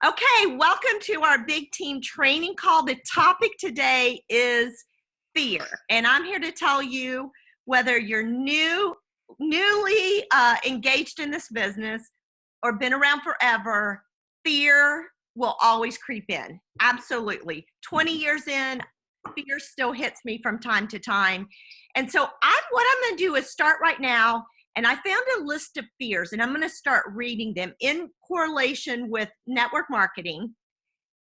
Okay, welcome to our big team training call. The topic today is fear, and I'm here to tell you whether you're newly engaged in this business or been around forever, fear will always creep in. Absolutely. 20 years in, fear still hits me from time to time. And so what I'm going to do is start right now. And I found a list of fears, and I'm going to start reading them in correlation with network marketing.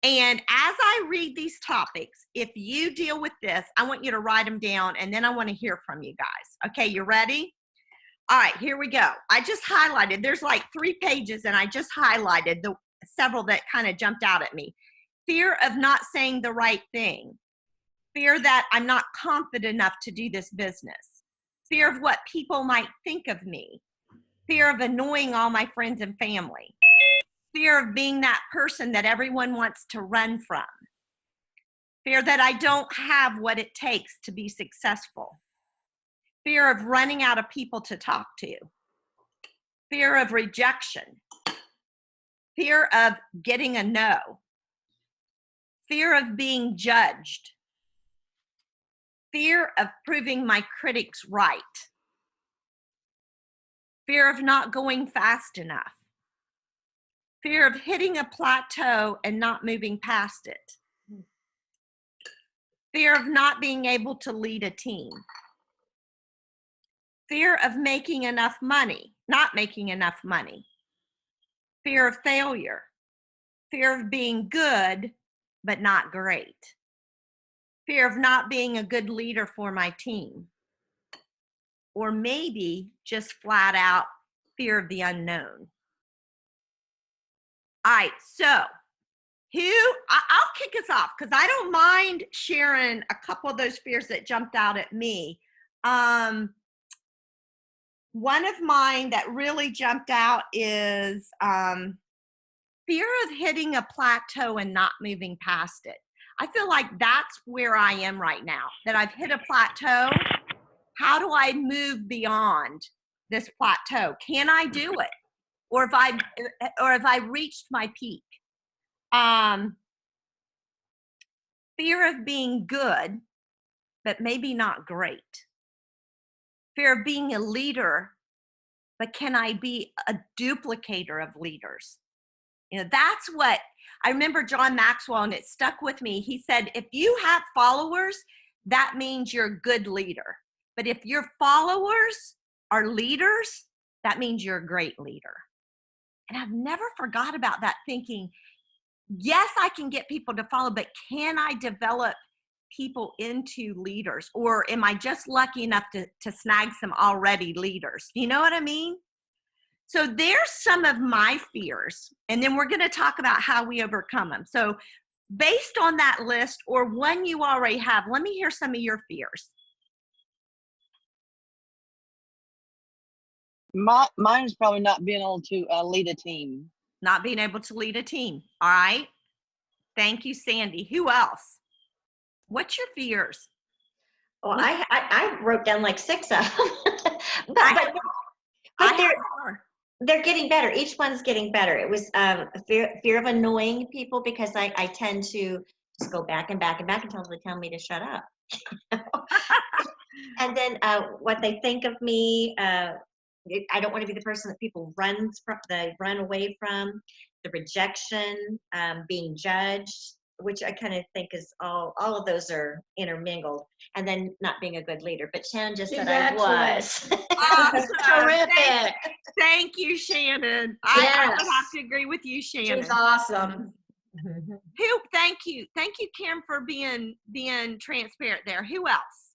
And as I read these topics, if you deal with this, I want you to write them down, and then I want to hear from you guys. Okay, you ready? All right, here we go. I just highlighted, there's like 3 pages, and I just highlighted the several that kind of jumped out at me. Fear of not saying the right thing. Fear that I'm not confident enough to do this business. Fear of what people might think of me. Fear of annoying all my friends and family. Fear of being that person that everyone wants to run from. Fear that I don't have what it takes to be successful. Fear of running out of people to talk to. Fear of rejection. Fear of getting a no. Fear of being judged. Fear of proving my critics right. Fear of not going fast enough. Fear of hitting a plateau and not moving past it. Fear of not being able to lead a team. Fear of making enough money, not making enough money. Fear of failure. Fear of being good, but not great. Fear of not being a good leader for my team. Or maybe just flat out fear of the unknown. All right, so I'll kick us off because I don't mind sharing a couple of those fears that jumped out at me. One of mine that really jumped out is fear of hitting a plateau and not moving past it. I feel like that's where I am right now, that I've hit a plateau. How do I move beyond this plateau? Can I do it? Or have I reached my peak? Fear of being good, but maybe not great. Fear of being a leader, but can I be a duplicator of leaders? You know, that's what I remember John Maxwell, and it stuck with me. He said, if you have followers, that means you're a good leader. But if your followers are leaders, that means you're a great leader. And I've never forgot about that, thinking, yes, I can get people to follow, but can I develop people into leaders? Or am I just lucky enough to snag some already leaders? You know what I mean? So there's some of my fears, and then we're going to talk about how we overcome them. So based on that list, or one you already have, let me hear some of your fears. Mine is probably not being able to lead a team. Not being able to lead a team. All right. Thank you, Sandy. Who else? What's your fears? Well, I wrote down like 6 of them. but they're getting better. Each one's getting better. It was fear of annoying people, because I tend to just go back and back and back until they tell me to shut up. And then what they think of me. I don't want to be the person that people run away from. The rejection, being judged, which I kind of think is all of those are intermingled, and then not being a good leader. But Shannon just said I was. Awesome. Terrific. Thank you, Shannon. Yes. I would have to agree with you, Shannon. She's awesome. Thank you, Kim, for being transparent there. Who else?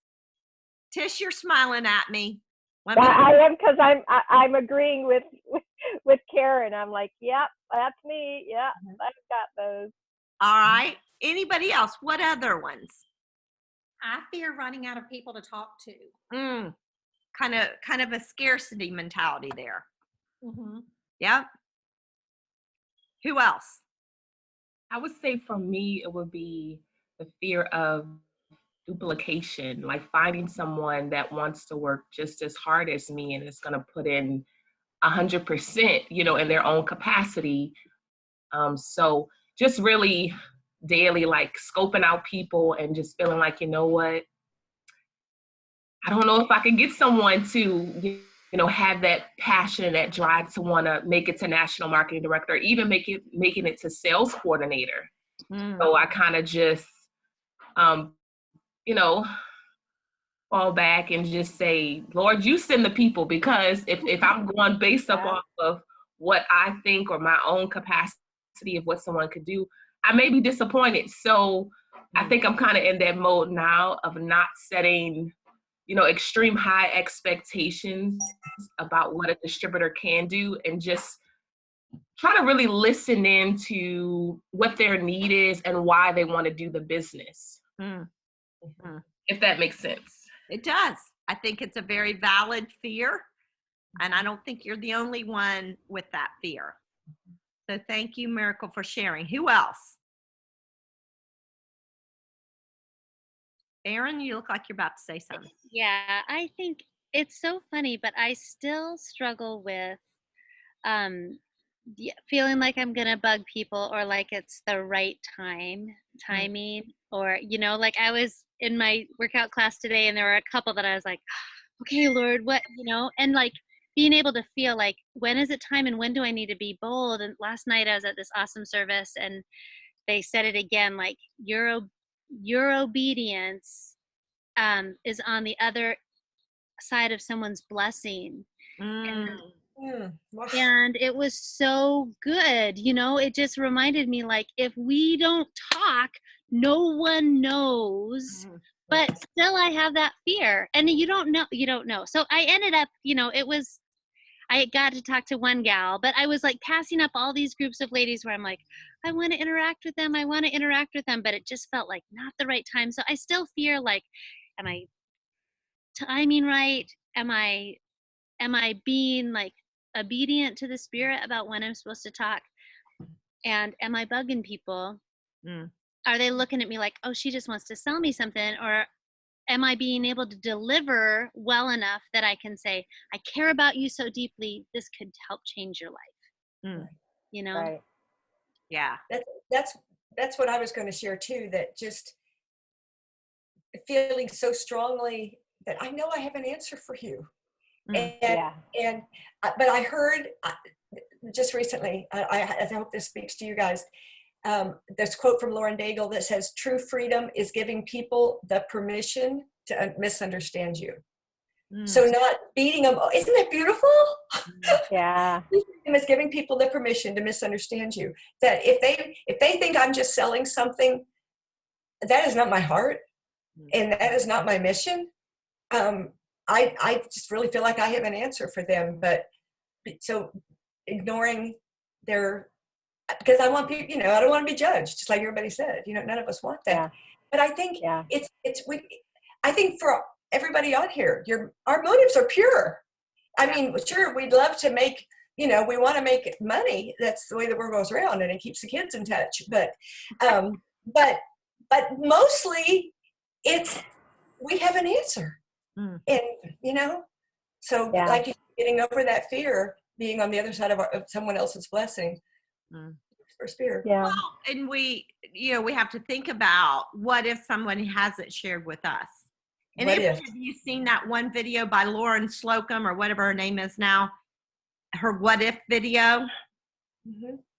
Tish, you're smiling at me. I am, because I'm agreeing with Karen. I'm like, yep, that's me. Yeah, I've got those. All right. Anybody else? What other ones? I fear running out of people to talk to. Kind of a scarcity mentality there. Mm-hmm. Yep. Who else? I would say for me, it would be the fear of duplication, like finding someone that wants to work just as hard as me and is going to put in 100%, in their own capacity, So just really daily, like scoping out people and just feeling like, you know what, I don't know if I can get someone to, have that passion and that drive to want to make it to national marketing director, or even making it to sales coordinator. So I kind of just, fall back and just say, Lord, you send the people, because if I'm going based up off of what I think or my own capacity of what someone could do, I may be disappointed. So I think I'm kind of in that mode now of not setting, extreme high expectations about what a distributor can do, and just try to really listen in to what their need is and why they want to do the business. If that makes sense. It does. I think it's a very valid fear, and I don't think you're the only one with that fear. So thank you, Miracle, for sharing. Who else? Erin, you look like you're about to say something. Yeah, I think it's so funny, but I still struggle with feeling like I'm gonna bug people, or like it's the right timing, or like I was in my workout class today and there were a couple that I was like, okay, Lord, what, and like being able to feel like, when is it time and when do I need to be bold? And last night I was at this awesome service and they said it again, like your obedience is on the other side of someone's blessing. And it was so good. It just reminded me, like, if we don't talk, no one knows. But still I have that fear, and you don't know. So I ended up, I got to talk to one gal, but I was like passing up all these groups of ladies where I'm like, I want to interact with them. But it just felt like not the right time. So I still fear, like, am I timing right? Am I being like obedient to the Spirit about when I'm supposed to talk? And am I bugging people? Are they looking at me like, oh, she just wants to sell me something? Or am I being able to deliver well enough that I can say, I care about you so deeply, this could help change your life? Right. Yeah. That's what I was going to share too, that just feeling so strongly that I know I have an answer for you. But I heard just recently, I hope this speaks to you guys, this quote from Lauren Daigle that says, true freedom is giving people the permission to misunderstand you. So not beating them. Isn't that beautiful? Yeah. Freedom is giving people the permission to misunderstand you. That if they think I'm just selling something, that is not my heart, and that is not my mission. I just really feel like I have an answer for them, but so ignoring their, because I want people, I don't want to be judged, just like everybody said, none of us want that. Yeah. But I think I think for everybody on here, our motives are pure. I mean, sure, we'd love to make, we want to make money. That's the way the world goes around, and it keeps the kids in touch. But mostly it's, we have an answer. And, so like getting over that fear, being on the other side of someone else's blessing. First fear. Yeah. Well, and we have to think about, what if someone hasn't shared with us? And have you seen that one video by Lauren Slocum, or whatever her name is now, her what if video?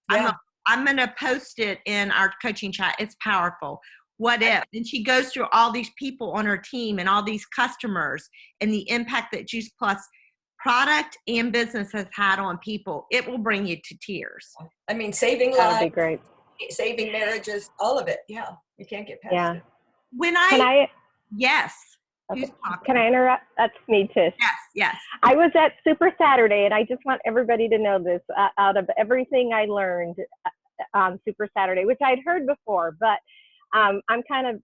Yeah. I'm going to post it in our coaching chat. It's powerful. What if? And she goes through all these people on her team and all these customers and the impact that Juice Plus product and business has had on people. It will bring you to tears. I mean, saving lives. That would be great. Saving marriages, all of it. Yeah. You can't get past it. Yes. Okay. Can I interrupt? That's me, Tish. Yes. I was at Super Saturday, and I just want everybody to know this. Out of everything I learned on Super Saturday, which I'd heard before, but I'm kind of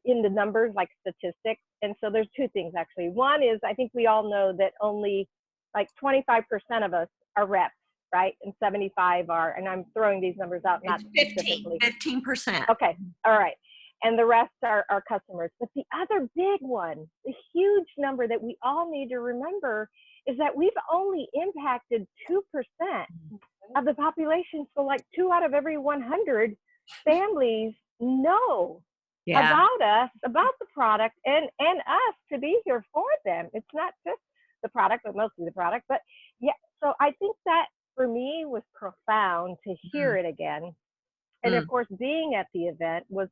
in the numbers, like statistics. And so there's two things, actually. One is, I think we all know that only like 25% of us are reps, right? And 75 are, and I'm throwing these numbers out, not specifically. 15%. Okay. All right. And the rest are customers. But the other big one, the huge number that we all need to remember, is that we've only impacted 2% of the population. So like 2 out of every 100 families know about us, about the product, and us to be here for them. It's not just the product, but mostly the product. But yeah, so I think that for me was profound to hear it again. And of course, being at the event was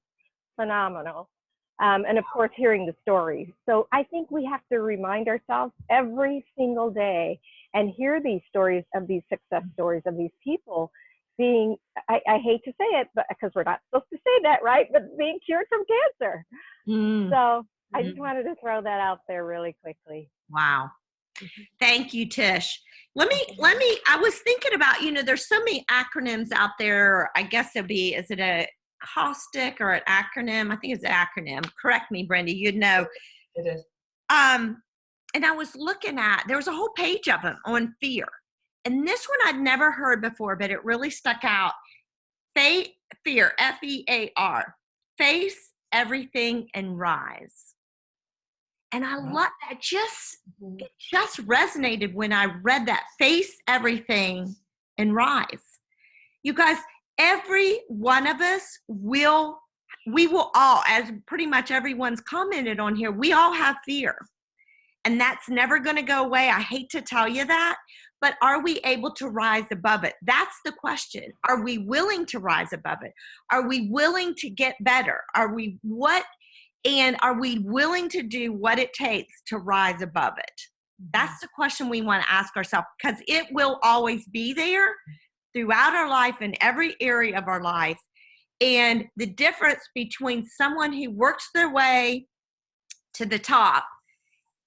phenomenal. And of course, hearing the stories. So I think we have to remind ourselves every single day and hear these stories of these success stories of these people being, I hate to say it, but because we're not supposed to say that, right? But being cured from cancer. So I just wanted to throw that out there really quickly. Wow. Thank you, Tish. Let me, I was thinking about, there's so many acronyms out there. I guess it'd be, is it a caustic or an acronym? I think it's an acronym. Correct me, Brenda, you'd know. It is. And I was looking at, there was a whole page of them on fear. And this one I'd never heard before, but it really stuck out. Fear, F-E-A-R, face everything and rise. And I love that. It just resonated when I read that. Face everything and rise. You guys, every one of us we will all, as pretty much everyone's commented on here, we all have fear. And that's never going to go away. I hate to tell you that, but are we able to rise above it? That's the question. Are we willing to rise above it? Are we willing to get better? Are we willing to do what it takes to rise above it? That's the question we want to ask ourselves, because it will always be there throughout our life in every area of our life. And the difference between someone who works their way to the top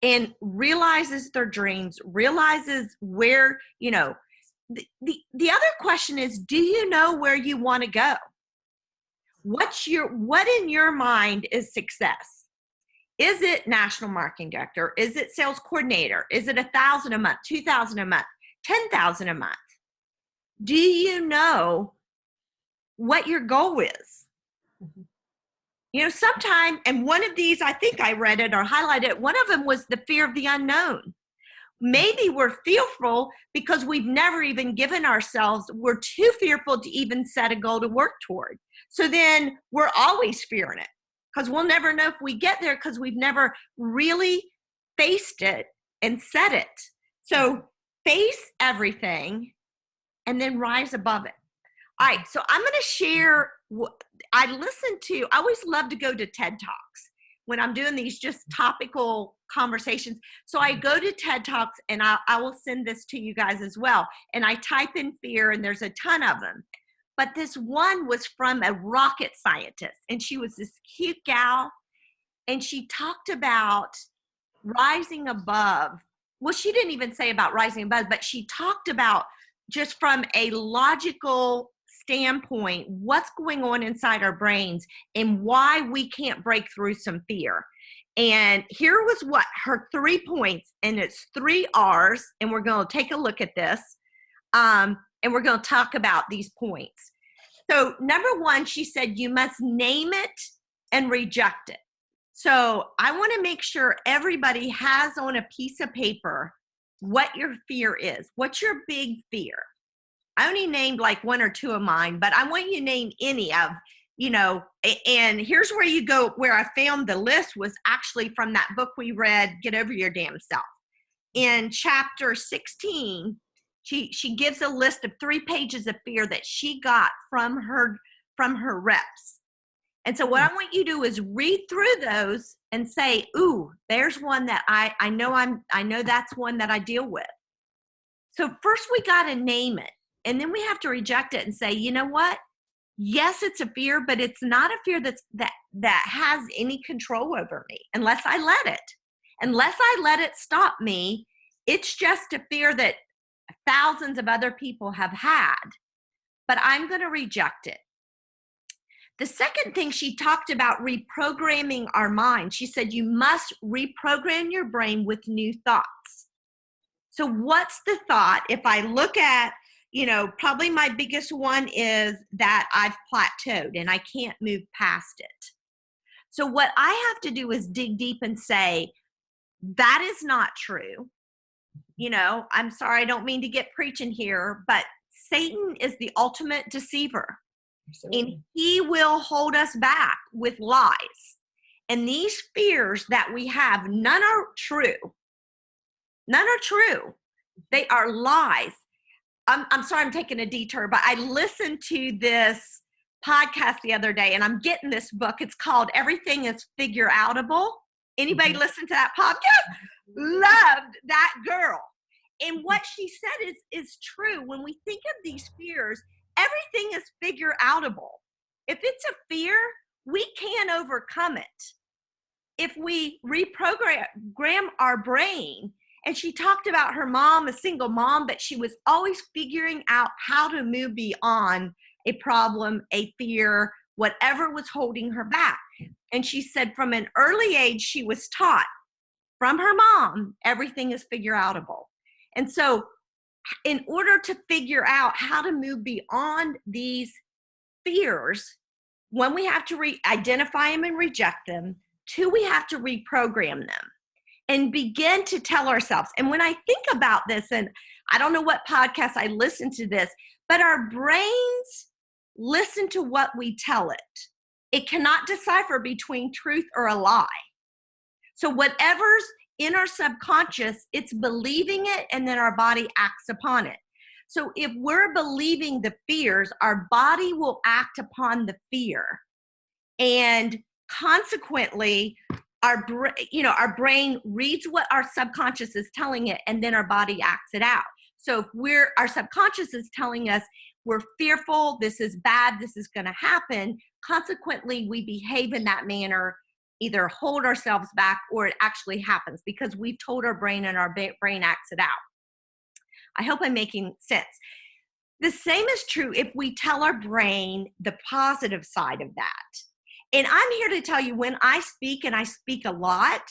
and realizes their dreams, realizes where, the other question is, do you know where you want to go? What in your mind is success? Is it national marketing director? Is it sales coordinator? Is it $1,000 a month, $2,000 a month, $10,000 a month? Do you know what your goal is? Sometime, and one of these, I think I read it or highlighted it, one of them was the fear of the unknown. Maybe we're fearful because we've never even given ourselves, we're too fearful to even set a goal to work toward. So then we're always fearing it because we'll never know if we get there because we've never really faced it and said it. So face everything and then rise above it. All right, so I'm going to share. I always love to go to TED Talks when I'm doing these just topical conversations. So I go to TED Talks, and I will send this to you guys as well. And I type in fear, and there's a ton of them. But this one was from a rocket scientist, and she was this cute gal, and she talked about rising above. Well, she didn't even say about rising above, but she talked about just from a logical standpoint, what's going on inside our brains and why we can't break through some fear. And here was what her 3 points, and it's 3 R's, and we're going to take a look at this, and we're going to talk about these points. So number 1, she said, you must name it and reject it. So I want to make sure everybody has on a piece of paper what your fear is. What's your big fear? I only named like 1 or 2 of mine, but I want you to name any of, and here's where you go, where I found the list was actually from that book we read, Get Over Your Damn Self. In chapter 16, she gives a list of 3 pages of fear that she got from her reps. And so what I want you to do is read through those and say, ooh, there's one that I know that's one that I deal with. So first we got to name it. And then we have to reject it and say, you know what? Yes, it's a fear, but it's not a fear that has any control over me unless I let it. Unless I let it stop me, it's just a fear that thousands of other people have had, but I'm going to reject it. The second thing she talked about reprogramming our mind. She said you must reprogram your brain with new thoughts. So what's the thought? If I look at, probably my biggest one is that I've plateaued and I can't move past it. So what I have to do is dig deep and say, that is not true. I'm sorry, I don't mean to get preaching here, but Satan is the ultimate deceiver, and Absolutely. he will hold us back with lies. And these fears that we have, none are true. None are true. They are lies. I'm sorry I'm taking a detour, but I listened to this podcast the other day, and I'm getting this book. It's called Everything is Figure Outable. Anybody listen to that podcast? Loved that girl. And what she said is true. When we think of these fears, everything is figure outable. If it's a fear, we can overcome it if we reprogram our brain. And she talked about her mom, a single mom, but she was always figuring out how to move beyond a problem, a fear, whatever was holding her back. And she said from an early age, she was taught from her mom, everything is figure outable. And so in order to figure out how to move beyond these fears, one, we have to identify them and reject them. Two, we have to reprogram them and begin to tell ourselves. And when I think about this, and I don't know what podcast I listen to this, but our brains listen to what we tell it. It cannot decipher between truth or a lie. So whatever's in our subconscious, it's believing it, and then our body acts upon it. So if we're believing the fears, our body will act upon the fear. And consequently, our brain reads what our subconscious is telling it, and then our body acts it out. So if our subconscious is telling us we're fearful, this is bad, this is going to happen, consequently, we behave in that manner, either hold ourselves back or it actually happens because we've told our brain and our brain acts it out. I hope I'm making sense. The same is true if we tell our brain the positive side of that. And I'm here to tell you, when I speak, and I speak a lot,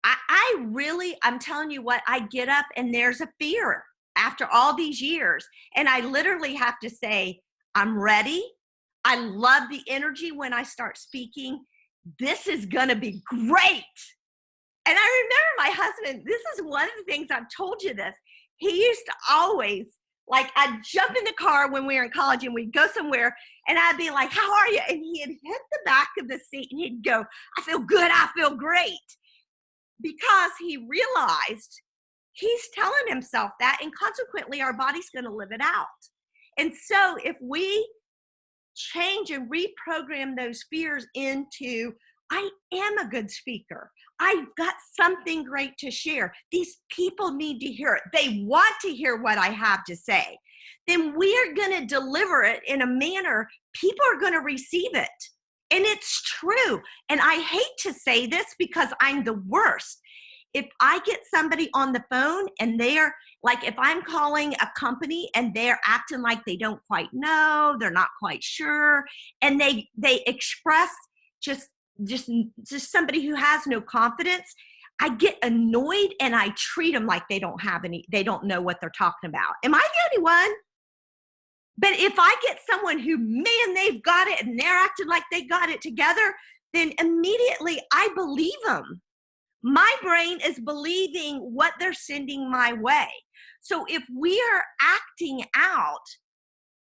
I'm telling you what, I get up and there's a fear after all these years. And I literally have to say, I'm ready. I love the energy when I start speaking. This is going to be great. And I remember my husband, this is one of the things, I've told you this. He used to always, like, I'd jump in the car when we were in college and we'd go somewhere and I'd be like, how are you? And he'd hit the back of the seat and he'd go, I feel good, I feel great. Because he realized he's telling himself that, and consequently our body's going to live it out. And so if we change and reprogram those fears into, I am a good speaker, I've got something great to share, these people need to hear it, they want to hear what I have to say, then we are going to deliver it in a manner people are going to receive it. And it's true. And I hate to say this because I'm the worst. If I get somebody on the phone and they're like, if I'm calling a company and they're acting like they don't quite know, they're not quite sure, and they express just somebody who has no confidence, I get annoyed and I treat them like they don't know what they're talking about. Am I the only one? But if I get someone who, man, they've got it and they're acting like they got it together, then immediately I believe them. My brain is believing what they're sending my way. So if we are acting out,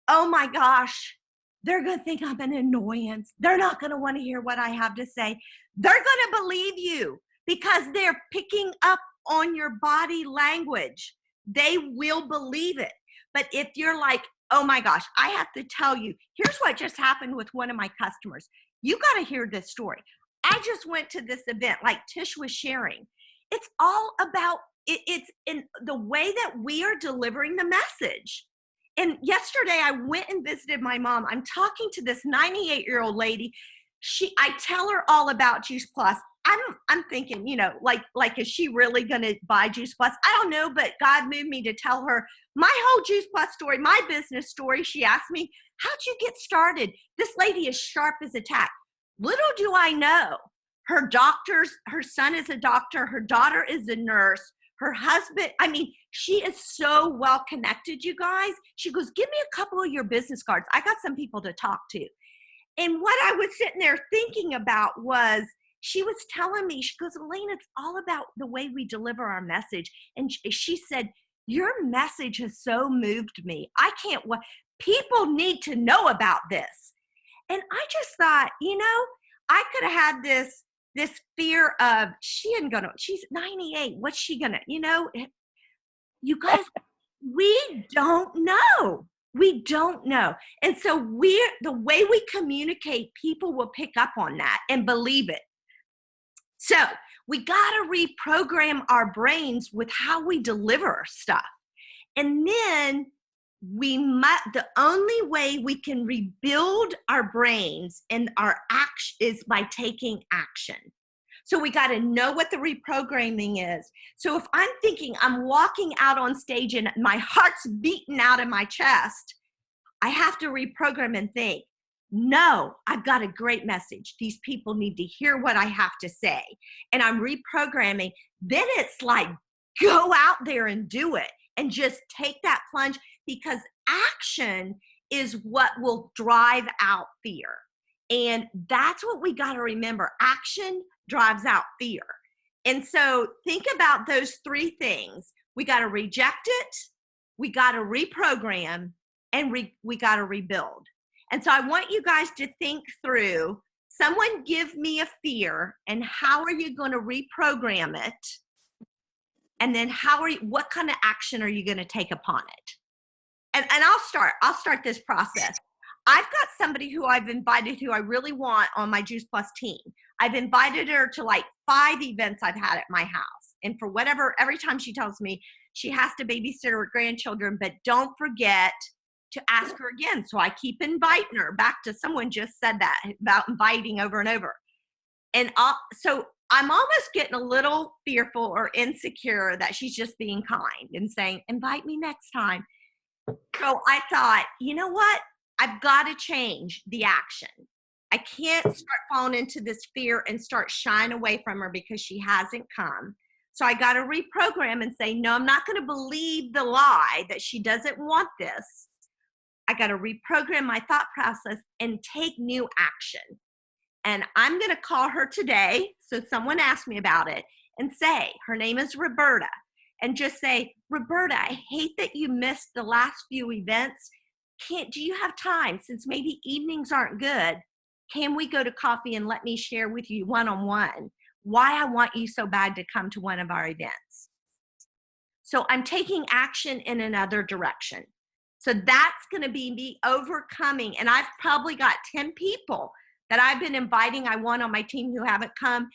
oh my gosh, they're going to think I'm an annoyance. They're not going to want to hear what I have to say. They're going to believe you because they're picking up on your body language. They will believe it. But if you're like, oh my gosh, I have to tell you, here's what just happened with one of my customers. You got to hear this story. I just went to this event, like Tish was sharing. It's all about, it's in the way that we are delivering the message. And yesterday I went and visited my mom. I'm talking to this 98-year-old lady. I tell her all about Juice Plus. I'm thinking, like, is she really going to buy Juice Plus? I don't know, but God moved me to tell her my whole Juice Plus story, my business story. She asked me, how'd you get started? This lady is sharp as a tack. Little do I know, her son is a doctor, her daughter is a nurse, her husband, she is so well connected, you guys. She goes, give me a couple of your business cards. I got some people to talk to. And what I was sitting there thinking about was, she was telling me, she goes, Elaine, it's all about the way we deliver our message. And she said, your message has so moved me. I can't wait. People need to know about this. And I just thought, I could have had this fear of she's 98. What's she gonna, you guys, we don't know. We don't know. And so the way we communicate, people will pick up on that and believe it. So we got to reprogram our brains with how we deliver stuff. And then the only way we can rebuild our brains and our action is by taking action. So we got to know what the reprogramming is. So if I'm thinking I'm walking out on stage and my heart's beating out of my chest, I have to reprogram and think, no, I've got a great message. These people need to hear what I have to say. And I'm reprogramming. Then it's like, go out there and do it and just take that plunge, because action is what will drive out fear. And that's what we got to remember. Action drives out fear. And so think about those three things. We got to reject it, we got to reprogram, and we got to rebuild. And so I want you guys to think through, someone give me a fear, and how are you going to reprogram it? And then what kind of action are you going to take upon it? And I'll start this process. I've got somebody who I've invited who I really want on my Juice Plus team. I've invited her to like 5 events I've had at my house. And for whatever, every time she tells me she has to babysit her grandchildren, but don't forget to ask her again. So I keep inviting her back to, someone just said that about inviting over and over. And so I'm almost getting a little fearful or insecure that she's just being kind and saying, invite me next time. So I thought, you know what? I've got to change the action. I can't start falling into this fear and start shying away from her because she hasn't come. So I got to reprogram and say, no, I'm not going to believe the lie that she doesn't want this. I got to reprogram my thought process and take new action. And I'm going to call her today. So someone asked me about it, and say, her name is Roberta, and just say, Roberta, I hate that you missed the last few events. Do you have time, since maybe evenings aren't good? Can we go to coffee and let me share with you one-on-one why I want you so bad to come to one of our events? So I'm taking action in another direction. So that's going to be me overcoming. And I've probably got 10 people that I've been inviting, I want on my team, who haven't come.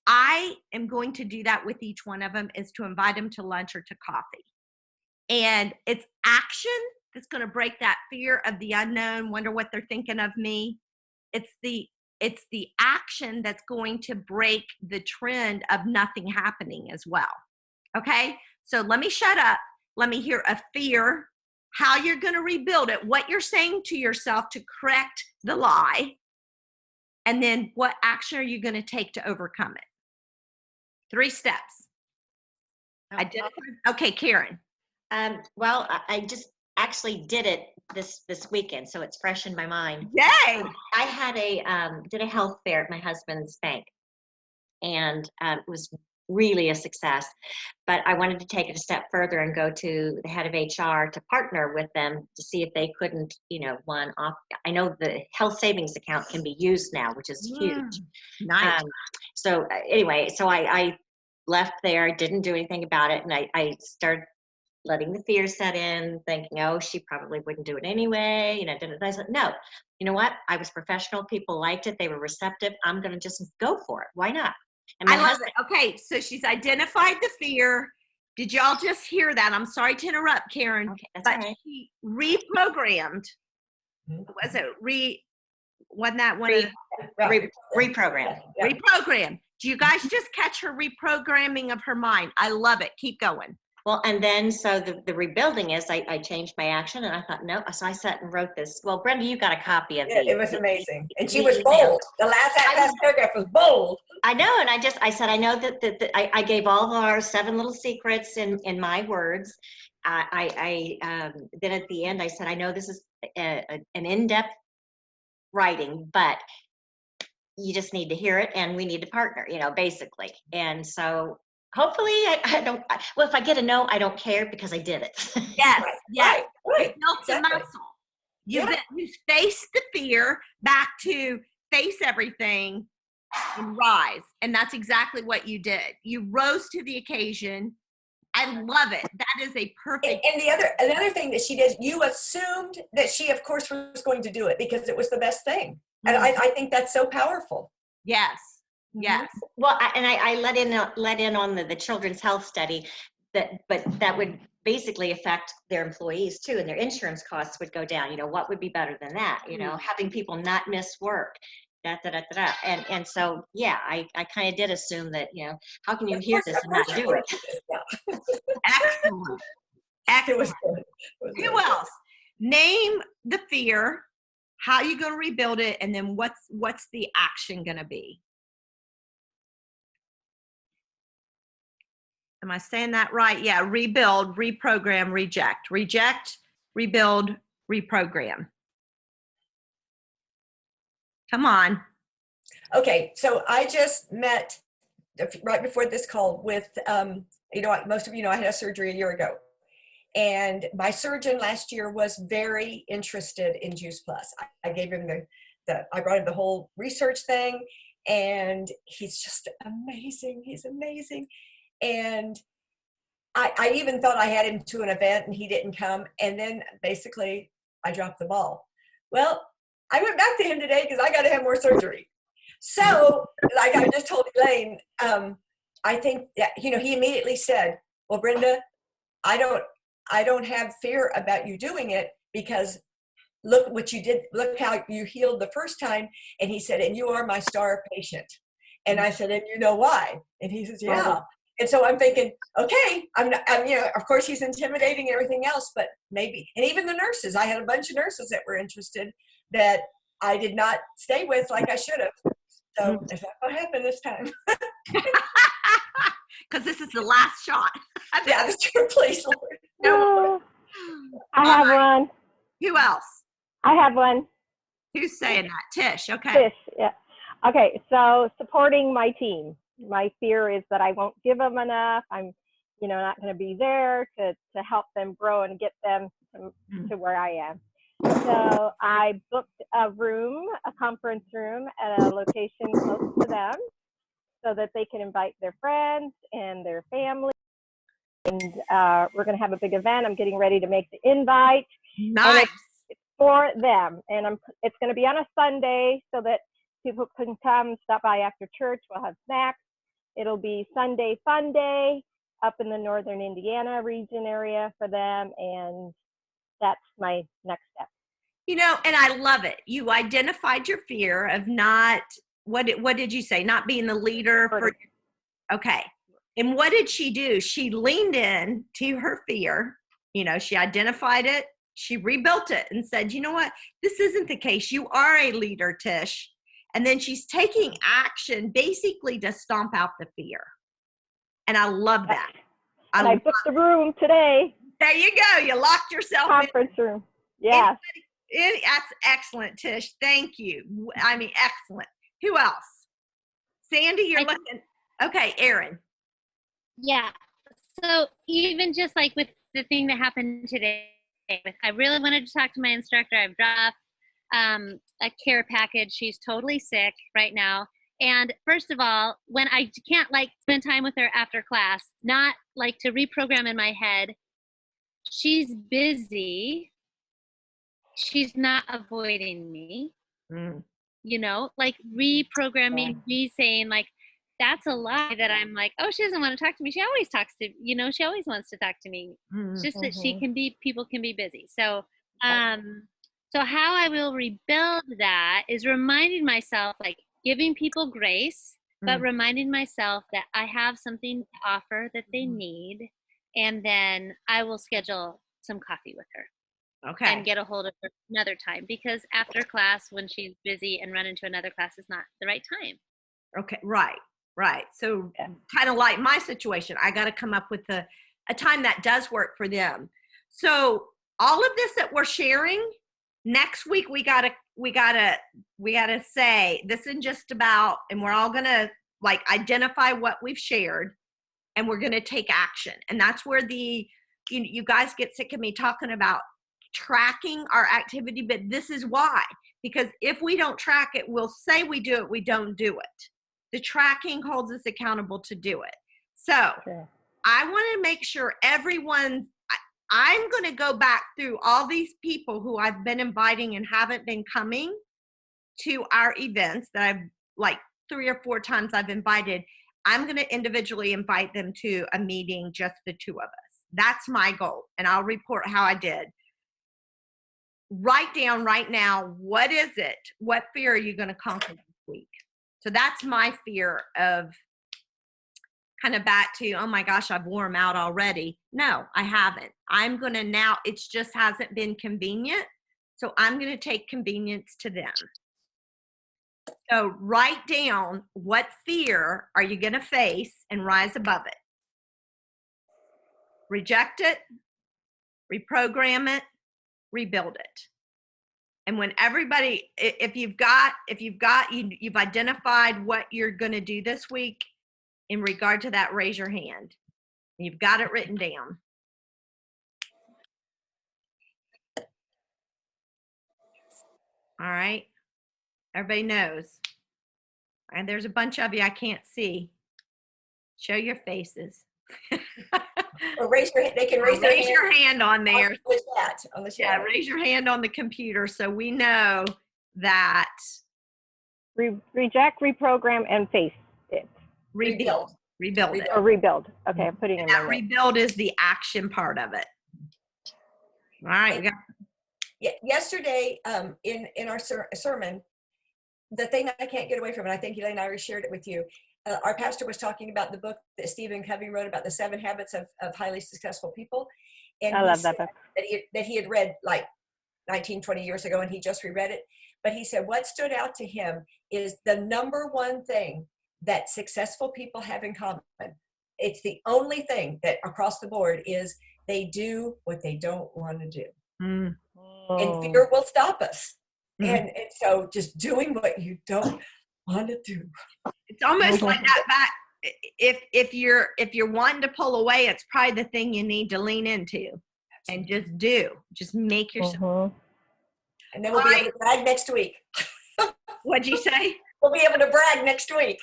I am going to do that with each one of them, is to invite them to lunch or to coffee. And it's action that's going to break that fear of the unknown, wonder what they're thinking of me. It's the action that's going to break the trend of nothing happening as well. Okay? So let me shut up. Let me hear a fear, how you're going to rebuild it, what you're saying to yourself to correct the lie, and then what action are you going to take to overcome it? 3 steps. Identify. Okay, Karen. Well, I just actually did it this weekend, so it's fresh in my mind. Yay! I had did a health fair at my husband's bank, and it was really a success. But I wanted to take it a step further and go to the head of HR to partner with them to see if they couldn't, I know the health savings account can be used now, which is huge. Nice. So anyway, so I left there, didn't do anything about it, and I started letting the fear set in, thinking, oh, she probably wouldn't do it anyway. I said, no, you know what? I was professional. People liked it. They were receptive. I'm going to just go for it. Why not? And I love it. Okay, so she's identified the fear. Did y'all just hear that? I'm sorry to interrupt, Karen. Okay, that's but all right. she reprogrammed. Was it wasn't that one? Reprogram. Reprogram. Do you guys just catch her reprogramming of her mind? I love it. Keep going. Well, and then so the rebuilding is I changed my action, and I thought, no. So I sat and wrote this. Well, Brenda, you got a copy of It was amazing. And she the was email. bold. The last paragraph was bold. I know, and I said, I know that I gave all of our 7 little secrets in my words. Then at the end I said, I know this is an in-depth writing, but you just need to hear it, and we need to partner, basically. And so hopefully I don't, well, if I get a no, I don't care because I did it. Yes, Right, yes. right, You built the exactly. muscle. You, Yeah. you face the fear back to face everything and rise. And that's exactly what you did. You rose to the occasion. I love it. That is a perfect. And another thing that she did, you assumed that she, of course, was going to do it because it was the best thing. And I think that's so powerful. Yes, yes. Well, I let in on the children's health study but that would basically affect their employees too, and their insurance costs would go down. You know, what would be better than that? You know, having people not miss work. And so, yeah, I kind of did assume that, you know, how can you hear this and not do it? Yeah. Excellent. It was Excellent. good. It was Who good. else? Name the fear, how you going to rebuild it, and then what's the action going to be? Am I saying that right? Yeah, rebuild, reprogram, reject. Reject, rebuild, reprogram. Come on. Okay, so I just met right before this call with, you know, most of you know I had a surgery a year ago. And my surgeon last year was very interested in Juice Plus. I gave him I brought him the whole research thing, and he's just amazing. He's amazing. And I even thought I had him to an event and he didn't come. And then basically I dropped the ball. Well, I went back to him today because I got to have more surgery. So, like I just told Elaine, I think that, you know, he immediately said, well, Brenda, I don't have fear about you doing it because look what you did. Look how you healed the first time. And he said, and you are my star patient. And I said, and you know why? And he says, yeah. And so I'm thinking, okay, I'm you know, of course he's intimidating and everything else, but maybe, and even the nurses, I had a bunch of nurses that were interested that I did not stay with like I should have. So is that what happened this time? Because this is the last shot. Yeah, that's true. Please, Lord. No. I have one. Who else? I have one. Who's saying that? Tish. Okay. Fish, yeah. Okay, so supporting my team. My fear is that I won't give them enough. I'm, you know, not going to be there to help them grow and get them to where I am. So I booked a conference room at a location close to them so that they can invite their friends and their family. And we're going to have a big event. I'm getting ready to make the invite. Nice. It's for them. And it's going to be on a Sunday so that people can come, stop by after church. We'll have snacks. It'll be Sunday Fun Day up in the northern Indiana region area for them. And that's my next step. You know, and I love it. You identified your fear of not, what did you say? Not being the leader for, okay. And what did she do? She leaned in to her fear. You know, she identified it. She rebuilt it and said, you know what? This isn't the case. You are a leader, Tish. And then she's taking action basically to stomp out the fear. And I love that. And I booked the room today. There you go. You locked yourself Conference room. Yeah. That's excellent, Tish. Thank you. I mean, excellent. Who else? Sandy, you're looking. Okay, Erin. Yeah. So even just like with the thing that happened today, I really wanted to talk to my instructor. I've dropped a care package. She's totally sick right now. And first of all, when I can't like spend time with her after class, not like to reprogram in my head, she's busy. She's not avoiding me. You know, like reprogramming, me saying like, that's a lie that I'm like, oh, she doesn't want to talk to me. She always talks to, you know, she always wants to talk to me. It's just that people can be busy. So, so how I will rebuild that is reminding myself, like giving people grace, but reminding myself that I have something to offer that they need. And then I will schedule some coffee with her. Okay. And get a hold of her another time, because after class, when she's busy and run into another class, is not the right time. Okay. Right. So kind of like my situation, I got to come up with a time that does work for them. So all of this that we're sharing next week, we gotta say this isn't just about, and we're all gonna like identify what we've shared, and we're going to take action. And that's where you guys get sick of me talking about tracking our activity, but this is why. Because if we don't track it, we'll say we do it, we don't do it. The tracking holds us accountable to do it. So Sure. I want to make sure I'm going to go back through all these people who I've been inviting and haven't been coming to our events that I've like 3 or 4 times I've invited. I'm going to individually invite them to a meeting, just the 2 of us. That's my goal. And I'll report how I did. Write down right now, what is it? What fear are you going to conquer this week? So that's my fear of kind of back to, oh my gosh, I've worn them out already. No, I haven't. I'm going to now, it just hasn't been convenient. So I'm going to take convenience to them. So write down, what fear are you going to face and rise above it? Reject it, reprogram it, rebuild it. And when everybody, if you've identified what you're going to do this week in regard to that, raise your hand. You've got it written down. All right. Everybody knows. And there's a bunch of you I can't see. Show your faces. Or they can raise Your hand on there. On the chat. Yeah, raise your hand on the computer so we know that. Reject, reprogram, and face it. Rebuild it. Or rebuild. Okay, I'm putting in my That notes. rebuild is the action part of it. All right. We got, Yesterday, in our sermon, the thing I can't get away from, and I think Elaine and I already shared it with you, our pastor was talking about the book that Stephen Covey wrote about the 7 habits of highly successful people. And I love that book. That he had read like 19, 20 years ago, and he just reread it. But he said what stood out to him is the number one thing that successful people have in common. It's the only thing that across the board is they do what they don't want to do. mm, And fear will stop us. Mhm. And so just doing what you don't want to do. it's almost like that back. If you're wanting to pull away, it's probably the thing you need to lean into and just make yourself. Mhm. And then we'll be able to brag next week. What'd you say? We'll be able to brag next week.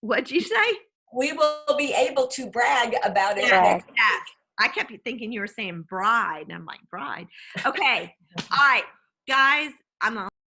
What'd you say? We will be able to brag about it Yeah. next week. Yes. I kept thinking you were saying bride. I'm like, bride. Okay. All right, guys, I'm